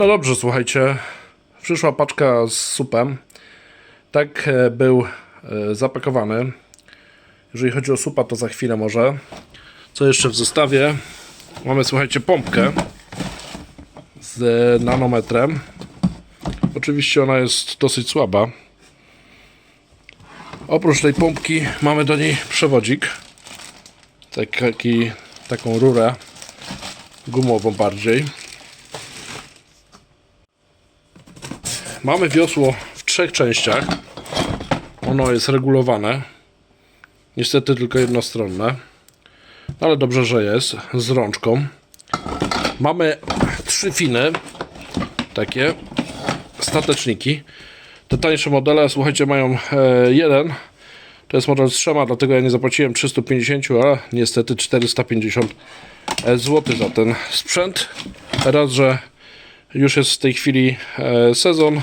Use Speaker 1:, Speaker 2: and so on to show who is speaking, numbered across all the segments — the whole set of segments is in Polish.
Speaker 1: No dobrze, słuchajcie, przyszła paczka z supem. Tak był zapakowany. Jeżeli chodzi o supa, to za chwilę może. Co jeszcze w zestawie? Mamy, słuchajcie, pompkę z nanometrem. Oczywiście ona jest dosyć słaba. Oprócz tej pompki mamy do niej przewodzik. Taką rurę gumową bardziej. Mamy wiosło w 3 częściach. Ono jest regulowane. Niestety tylko jednostronne. Ale dobrze, że jest. Z rączką. Mamy 3 finy. Takie stateczniki. Te tańsze modele, słuchajcie, mają jeden. To jest model z 3, dlatego ja nie zapłaciłem 350, ale niestety 450 zł za ten sprzęt. Raz, że już jest w tej chwili sezon.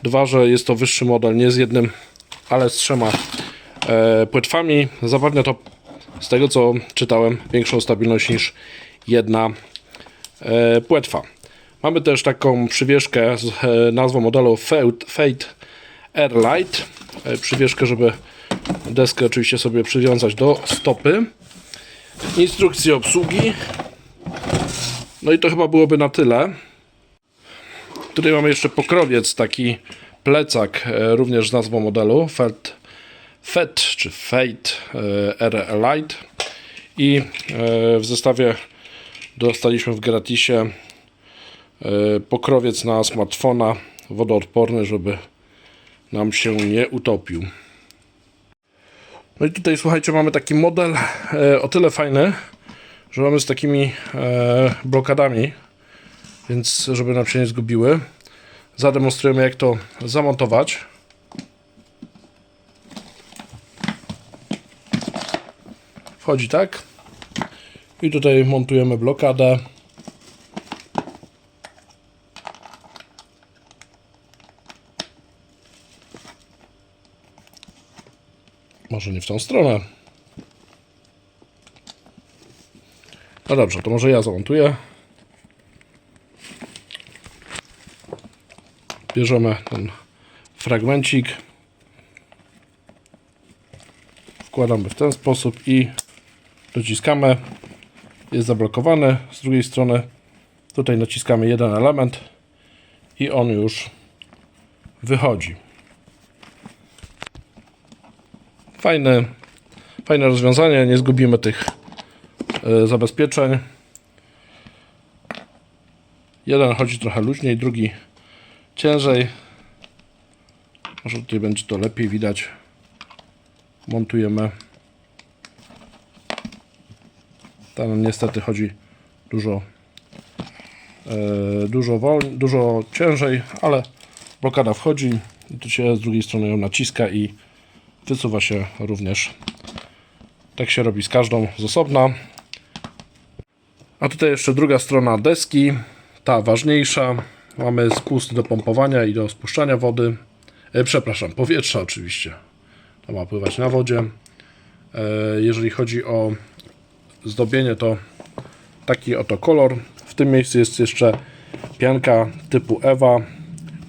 Speaker 1: 2, że jest to wyższy model, nie z jednym, ale z 3 płetwami. Zapewnia to, z tego co czytałem, większą stabilność niż jedna płetwa. Mamy też taką przywieszkę z nazwą modelu Fate Airlight. Przywieszkę, żeby deskę oczywiście sobie przywiązać do stopy. Instrukcje obsługi. No i to chyba byłoby na tyle. Tutaj mamy jeszcze pokrowiec, taki plecak, również z nazwą modelu Fate Airlight. I w zestawie dostaliśmy w gratisie pokrowiec na smartfona wodoodporny, żeby nam się nie utopił. No i tutaj, słuchajcie, mamy taki model o tyle fajny, że mamy z takimi blokadami, więc żeby nam się nie zgubiły. Zademonstrujemy, jak to zamontować. Wchodzi tak. I tutaj montujemy blokadę. Może nie w tą stronę. No dobrze, to może ja zamontuję. Bierzemy ten fragmencik. Wkładamy w ten sposób i dociskamy. Jest zablokowany. Z drugiej strony tutaj naciskamy jeden element i on już wychodzi. Fajne rozwiązanie, nie zgubimy tych zabezpieczeń. Jeden chodzi trochę luźniej, drugi ciężej. Może tutaj będzie to lepiej widać. Montujemy. Ten niestety chodzi dużo ciężej, ale blokada wchodzi i tu się z drugiej strony ją naciska i wysuwa się również. Tak się robi z każdą z osobna. A tutaj jeszcze druga strona deski, ta ważniejsza. Mamy spust do pompowania i do spuszczania wody. Powietrza oczywiście. To ma pływać na wodzie. Jeżeli chodzi o zdobienie, to taki oto kolor. W tym miejscu jest jeszcze pianka typu Ewa,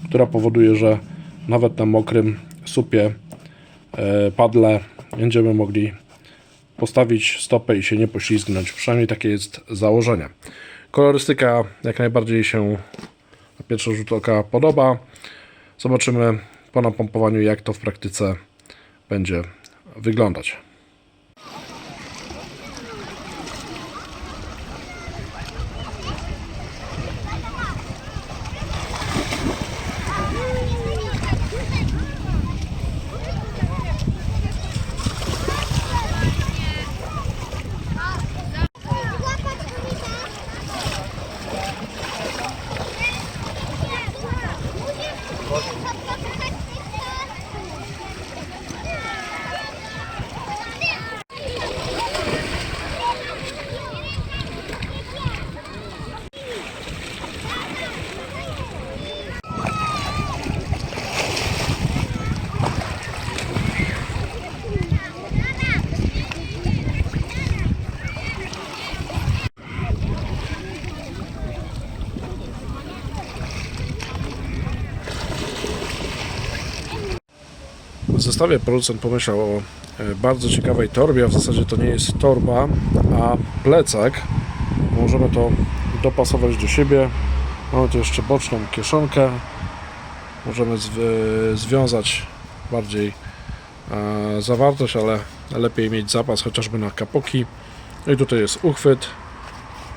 Speaker 1: która powoduje, że nawet na mokrym supie, padle będziemy mogli postawić stopę i się nie poślizgnąć. Przynajmniej takie jest założenie. Kolorystyka jak najbardziej się na pierwszy rzut oka podoba. Zobaczymy po napompowaniu, jak to w praktyce będzie wyglądać. zestawie producent pomyślał o bardzo ciekawej torbie, a w zasadzie to nie jest torba, a plecak. Możemy to dopasować do siebie. Mamy tu jeszcze boczną kieszonkę. Możemy związać bardziej zawartość, ale lepiej mieć zapas chociażby na kapoki. No i tutaj jest uchwyt,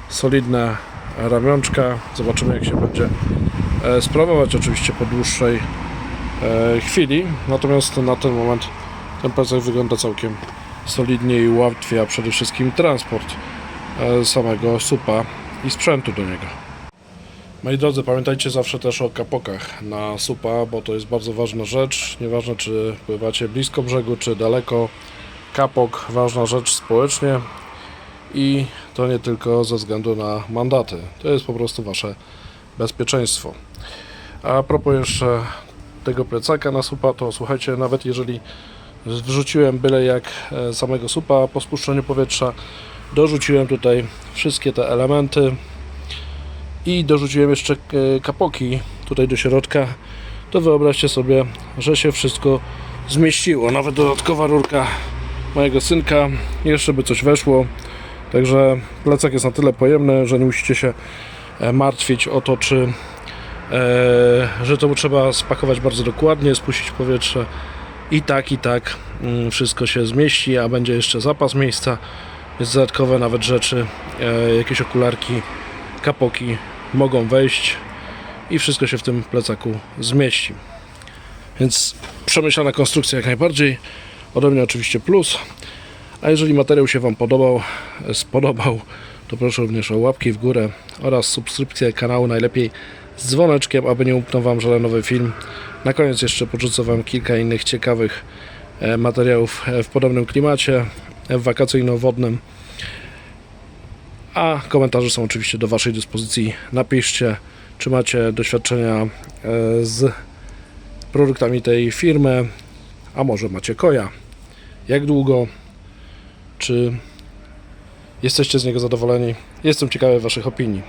Speaker 1: solidne ramionczka. Zobaczymy, jak się będzie sprawować oczywiście po dłuższej chwili. Natomiast na ten moment ten plecak wygląda całkiem solidnie i ułatwia przede wszystkim transport samego SUP-a i sprzętu do niego. Moi drodzy, pamiętajcie zawsze też o kapokach na SUP-a, bo to jest bardzo ważna rzecz. Nieważne, czy pływacie blisko brzegu, czy daleko. Kapok, ważna rzecz społecznie i to nie tylko ze względu na mandaty. To jest po prostu wasze bezpieczeństwo. A propos jeszcze tego plecaka na SUP-a, to słuchajcie, nawet jeżeli wrzuciłem byle jak samego SUP-a po spuszczeniu powietrza, dorzuciłem tutaj wszystkie te elementy i dorzuciłem jeszcze kapoki tutaj do środka, to wyobraźcie sobie, że się wszystko zmieściło. Nawet dodatkowa rurka mojego synka, jeszcze by coś weszło. Także plecak jest na tyle pojemny, że nie musicie się martwić o to, że to trzeba spakować bardzo dokładnie, spuścić powietrze. I tak wszystko się zmieści, a będzie jeszcze zapas miejsca, więc dodatkowe nawet rzeczy, jakieś okularki, kapoki mogą wejść i wszystko się w tym plecaku zmieści. Więc przemyślana konstrukcja jak najbardziej, ode mnie oczywiście plus. A jeżeli materiał się Wam spodobał, to proszę również o łapki w górę oraz subskrypcję kanału, najlepiej z dzwoneczkiem, aby nie umknął Wam żaden nowy film. Na koniec jeszcze podrzucę Wam kilka innych ciekawych materiałów w podobnym klimacie, wakacyjno-wodnym. A komentarze są oczywiście do Waszej dyspozycji. Napiszcie, czy macie doświadczenia z produktami tej firmy, a może macie koja. Jak długo? Czy jesteście z niego zadowoleni? Jestem ciekawy Waszych opinii.